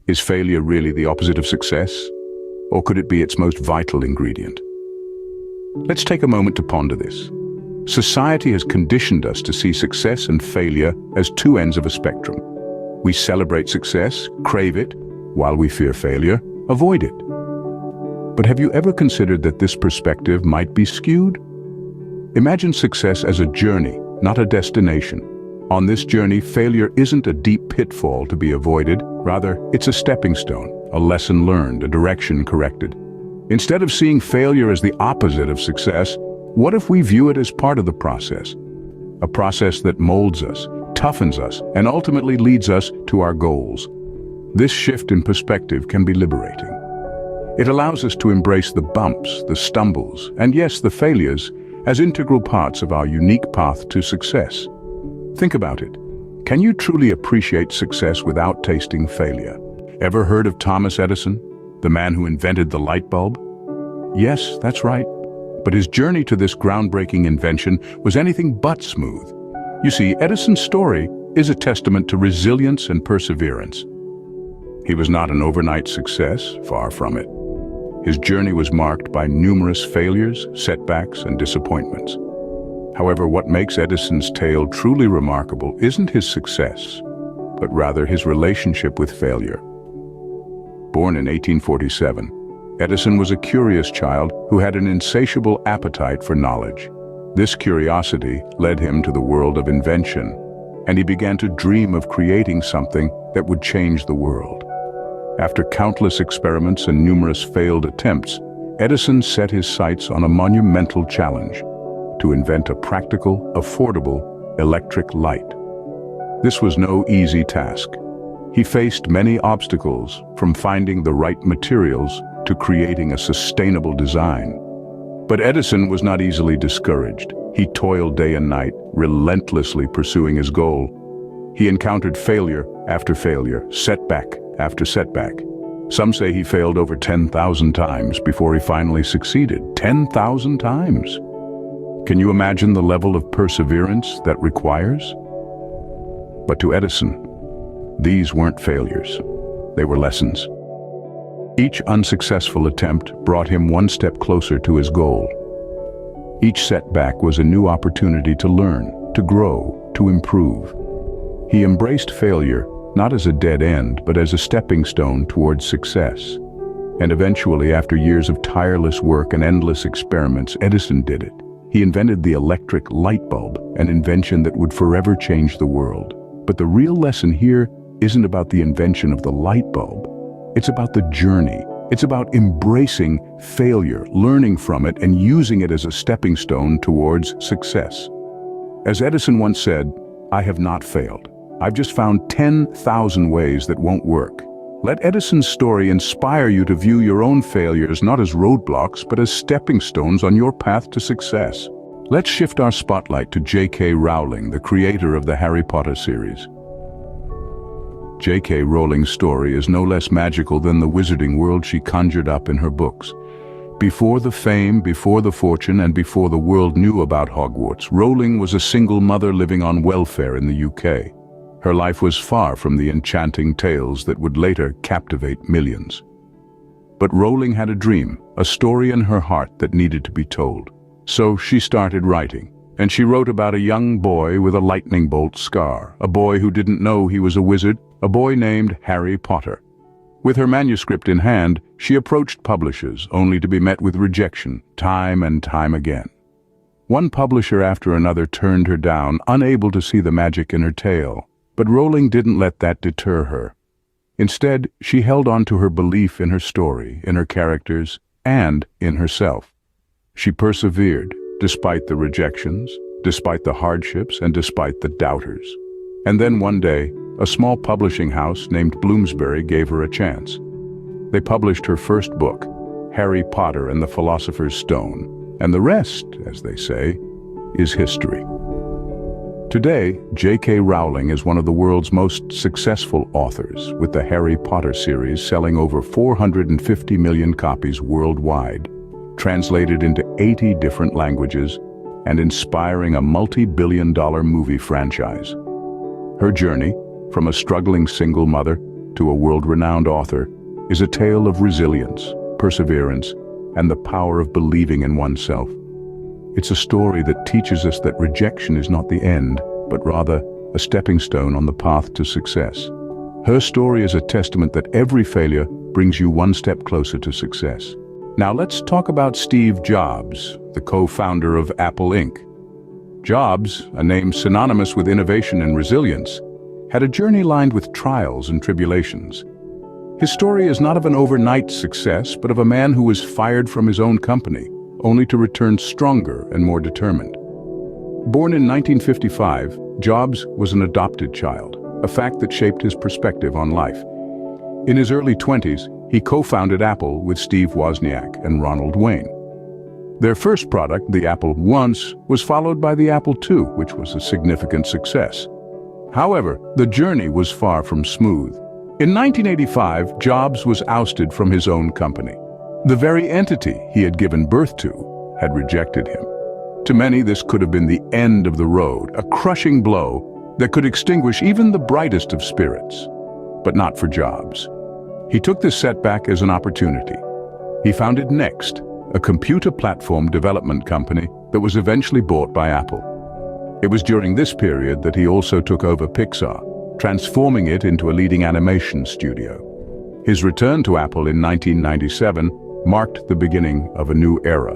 Is failure really the opposite of success? Or could it be its most vital ingredient? Let's take a moment to ponder this. Society has conditioned us to see success and failure as two ends of a spectrum. We celebrate success, crave it, while we fear failure, avoid it. But have you ever considered that this perspective might be skewed? Imagine success as a journey, not a destination. On this journey, failure isn't a deep pitfall to be avoided. Rather, it's a stepping stone, a lesson learned, a direction corrected. Instead of seeing failure as the opposite of success, what if we view it as part of the process? A process that molds us, toughens us, and ultimately leads us to our goals. This shift in perspective can be liberating. It allows us to embrace the bumps, the stumbles, and yes, the failures, as integral parts of our unique path to success. Think about it. Can you truly appreciate success without tasting failure? Ever heard of Thomas Edison, the man who invented the light bulb? Yes, that's right. But his journey to this groundbreaking invention was anything but smooth. You see, Edison's story is a testament to resilience and perseverance. He was not an overnight success, far from it. His journey was marked by numerous failures, setbacks, and disappointments. However, what makes Edison's tale truly remarkable isn't his success, but rather his relationship with failure. Born in 1847, Edison was a curious child who had an insatiable appetite for knowledge. This curiosity led him to the world of invention, and he began to dream of creating something that would change the world. After countless experiments and numerous failed attempts, Edison set his sights on a monumental challenge: to invent a practical, affordable, electric light. This was no easy task. He faced many obstacles, from finding the right materials to creating a sustainable design. But Edison was not easily discouraged. He toiled day and night, relentlessly pursuing his goal. He encountered failure after failure, setback after setback. Some say he failed over 10,000 times before he finally succeeded. 10,000 times! Can you imagine the level of perseverance that requires? But to Edison, these weren't failures. They were lessons. Each unsuccessful attempt brought him one step closer to his goal. Each setback was a new opportunity to learn, to grow, to improve. He embraced failure not as a dead end, but as a stepping stone towards success. And eventually, after years of tireless work and endless experiments, Edison did it. He invented the electric light bulb, an invention that would forever change the world. But the real lesson here isn't about the invention of the light bulb. It's about the journey. It's about embracing failure, learning from it, and using it as a stepping stone towards success. As Edison once said, "I have not failed. I've just found 10,000 ways that won't work." Let Edison's story inspire you to view your own failures not as roadblocks, but as stepping stones on your path to success. Let's shift our spotlight to J.K. Rowling, the creator of the Harry Potter series. J.K. Rowling's story is no less magical than the wizarding world she conjured up in her books. Before the fame, before the fortune, and before the world knew about Hogwarts, Rowling was a single mother living on welfare in the UK. Her life was far from the enchanting tales that would later captivate millions. But Rowling had a dream, a story in her heart that needed to be told. So she started writing, and she wrote about a young boy with a lightning bolt scar, a boy who didn't know he was a wizard, a boy named Harry Potter. With her manuscript in hand, she approached publishers, only to be met with rejection, time and time again. One publisher after another turned her down, unable to see the magic in her tale. But Rowling didn't let that deter her. Instead, she held on to her belief in her story, in her characters, and in herself. She persevered, despite the rejections, despite the hardships, and despite the doubters. And then one day, a small publishing house named Bloomsbury gave her a chance. They published her first book, Harry Potter and the Philosopher's Stone, and the rest, as they say, is history. Today, J.K. Rowling is one of the world's most successful authors, with the Harry Potter series selling over 450 million copies worldwide, translated into 80 different languages, and inspiring a multi-billion-dollar movie franchise. Her journey, from a struggling single mother to a world-renowned author, is a tale of resilience, perseverance, and the power of believing in oneself. It's a story that teaches us that rejection is not the end, but rather a stepping stone on the path to success. Her story is a testament that every failure brings you one step closer to success. Now let's talk about Steve Jobs, the co-founder of Apple Inc. Jobs, a name synonymous with innovation and resilience, had a journey lined with trials and tribulations. His story is not of an overnight success, but of a man who was fired from his own company, only to return stronger and more determined. Born in 1955, Jobs was an adopted child, a fact that shaped his perspective on life. In his early 20s, he co-founded Apple with Steve Wozniak and Ronald Wayne. Their first product, the Apple I, was followed by the Apple II, which was a significant success. However, the journey was far from smooth. In 1985, Jobs was ousted from his own company. The very entity he had given birth to had rejected him. To many, this could have been the end of the road, a crushing blow that could extinguish even the brightest of spirits. But not for Jobs. He took this setback as an opportunity. He founded Next, a computer platform development company that was eventually bought by Apple. It was during this period that he also took over Pixar, transforming it into a leading animation studio. His return to Apple in 1997 marked the beginning of a new era.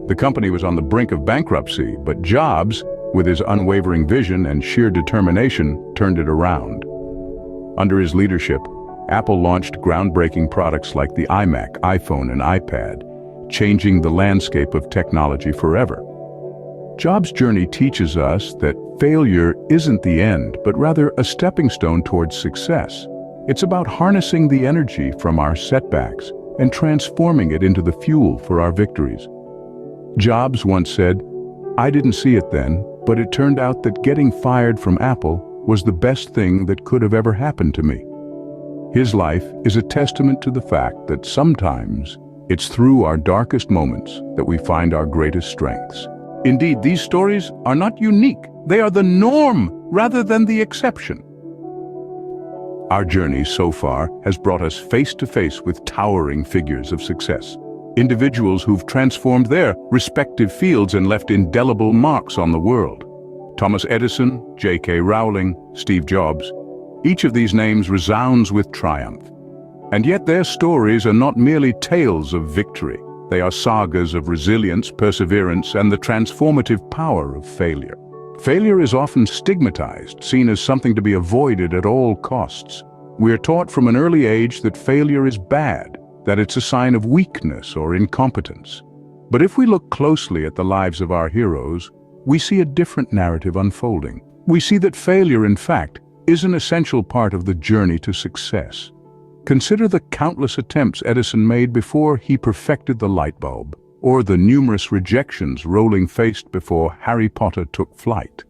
The company was on the brink of bankruptcy, but Jobs, with his unwavering vision and sheer determination, turned it around. Under his leadership, Apple launched groundbreaking products like the iMac, iPhone, and iPad, changing the landscape of technology forever. Jobs' journey teaches us that failure isn't the end, but rather a stepping stone towards success. It's about harnessing the energy from our setbacks and transforming it into the fuel for our victories. Jobs once said, "I didn't see it then, but it turned out that getting fired from Apple was the best thing that could have ever happened to me." His life is a testament to the fact that sometimes it's through our darkest moments that we find our greatest strengths. Indeed, these stories are not unique. They are the norm rather than the exception. Our journey so far has brought us face to face with towering figures of success. Individuals who've transformed their respective fields and left indelible marks on the world. Thomas Edison, J.K. Rowling, Steve Jobs. Each of these names resounds with triumph. And yet their stories are not merely tales of victory. They are sagas of resilience, perseverance, and the transformative power of failure. Failure is often stigmatized, seen as something to be avoided at all costs. We are taught from an early age that failure is bad, that it's a sign of weakness or incompetence. But if we look closely at the lives of our heroes, we see a different narrative unfolding. We see that failure, in fact, is an essential part of the journey to success. Consider the countless attempts Edison made before he perfected the light bulb, or the numerous rejections Rowling faced before Harry Potter took flight.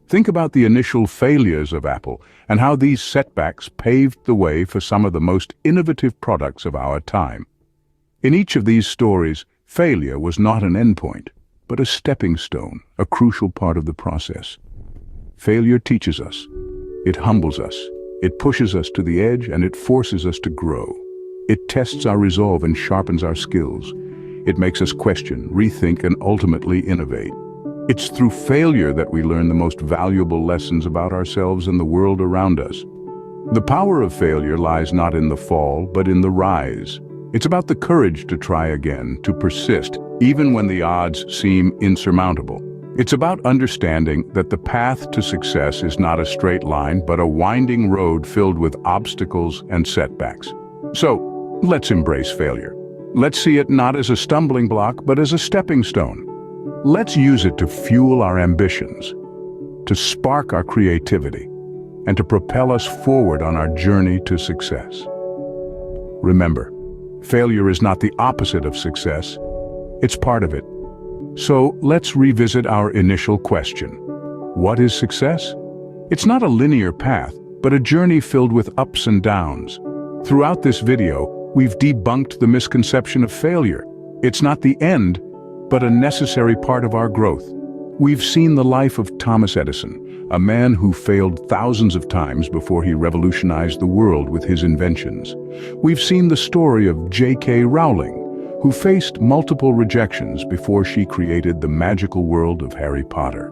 Think about the initial failures of Apple and how these setbacks paved the way for some of the most innovative products of our time. In each of these stories, failure was not an endpoint, but a stepping stone, a crucial part of the process. Failure teaches us. It humbles us. It pushes us to the edge, and it forces us to grow. It tests our resolve and sharpens our skills. It makes us question, rethink, and ultimately innovate. It's through failure that we learn the most valuable lessons about ourselves and the world around us. The power of failure lies not in the fall, but in the rise. It's about the courage to try again, to persist, even when the odds seem insurmountable. It's about understanding that the path to success is not a straight line, but a winding road filled with obstacles and setbacks. So, let's embrace failure. Let's see it not as a stumbling block, but as a stepping stone. Let's use it to fuel our ambitions, to spark our creativity, and to propel us forward on our journey to success. Remember, failure is not the opposite of success. It's part of it. So let's revisit our initial question. What is success? It's not a linear path, but a journey filled with ups and downs. Throughout this video, we've debunked the misconception of failure. It's not the end, but a necessary part of our growth. We've seen the life of Thomas Edison, a man who failed thousands of times before he revolutionized the world with his inventions. We've seen the story of J.K. Rowling, who faced multiple rejections before she created the magical world of Harry Potter.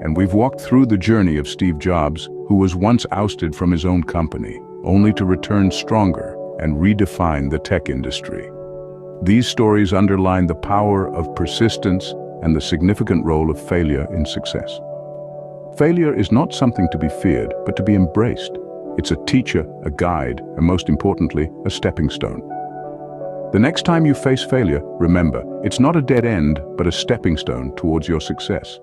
And we've walked through the journey of Steve Jobs, who was once ousted from his own company, only to return stronger and redefine the tech industry. These stories underline the power of persistence and the significant role of failure in success. Failure is not something to be feared, but to be embraced. It's a teacher, a guide, and most importantly, a stepping stone. The next time you face failure, remember, it's not a dead end, but a stepping stone towards your success.